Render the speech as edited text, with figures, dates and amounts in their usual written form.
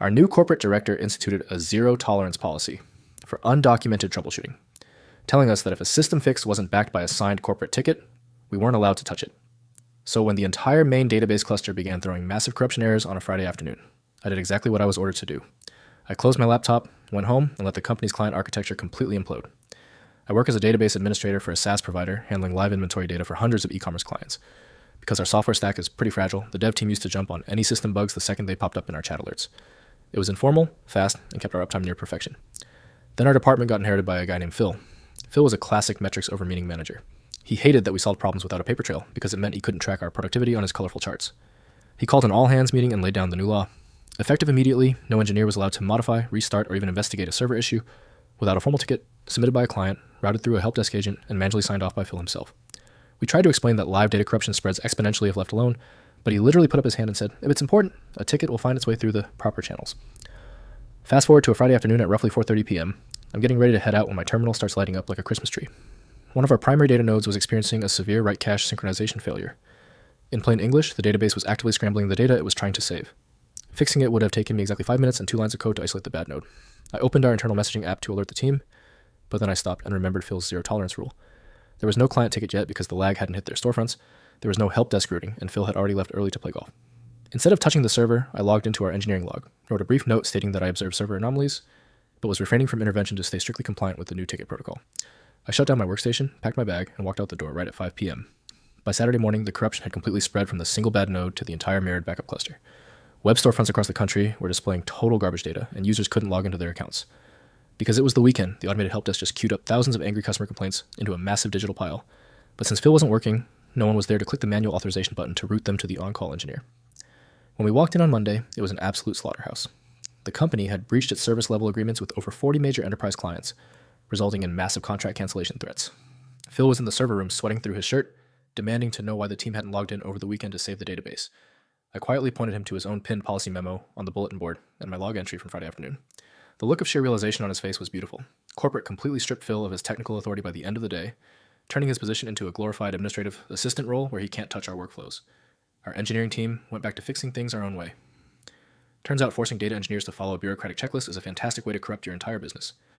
Our new corporate director instituted a zero-tolerance policy for undocumented troubleshooting, telling us that if a system fix wasn't backed by a signed corporate ticket, we weren't allowed to touch it. So when the entire main database cluster began throwing massive corruption errors on a Friday afternoon, I did exactly what I was ordered to do. I closed my laptop, went home, and let the company's client architecture completely implode. I work as a database administrator for a SaaS provider handling live inventory data for hundreds of e-commerce clients. Because our software stack is pretty fragile, the dev team used to jump on any system bugs the second they popped up in our chat alerts. It was informal, fast, and kept our uptime near perfection. Then our department got inherited by a guy named Phil. Phil was a classic metrics over meaning manager. He hated that we solved problems without a paper trail because it meant he couldn't track our productivity on his colorful charts. He called an all-hands meeting and laid down the new law. Effective immediately, no engineer was allowed to modify, restart, or even investigate a server issue without a formal ticket submitted by a client, routed through a help desk agent, and manually signed off by Phil himself. We tried to explain that live data corruption spreads exponentially if left alone, but he literally put up his hand and said, if it's important, a ticket will find its way through the proper channels. Fast forward to a Friday afternoon at roughly 4:30 p.m. I'm getting ready to head out when my terminal starts lighting up like a Christmas tree. One of our primary data nodes was experiencing a severe write cache synchronization failure. In plain English, the database was actively scrambling the data it was trying to save. Fixing it would have taken me exactly 5 minutes and 2 lines of code to isolate the bad node. I opened our internal messaging app to alert the team, but then I stopped and remembered Phil's zero-tolerance rule. There was no client ticket yet because the lag hadn't hit their storefronts. There was no help desk routing, and Phil had already left early to play golf. Instead of touching the server, I logged into our engineering log, wrote a brief note stating that I observed server anomalies, but was refraining from intervention to stay strictly compliant with the new ticket protocol. I shut down my workstation, packed my bag, and walked out the door right at 5 p.m. By Saturday morning, the corruption had completely spread from the single bad node to the entire mirrored backup cluster. Web storefronts across the country were displaying total garbage data, and users couldn't log into their accounts. Because it was the weekend, the automated help desk just queued up thousands of angry customer complaints into a massive digital pile. But since Phil wasn't working, no one was there to click the manual authorization button to route them to the on-call engineer. When we walked in on Monday, it was an absolute slaughterhouse. The company had breached its service level agreements with over 40 major enterprise clients, resulting in massive contract cancellation threats. Phil was in the server room sweating through his shirt, demanding to know why the team hadn't logged in over the weekend to save the database. I quietly pointed him to his own pinned policy memo on the bulletin board and my log entry from Friday afternoon. The look of sheer realization on his face was beautiful. Corporate completely stripped Phil of his technical authority by the end of the day, turning his position into a glorified administrative assistant role where he can't touch our workflows. Our engineering team went back to fixing things our own way. Turns out forcing data engineers to follow a bureaucratic checklist is a fantastic way to corrupt your entire business.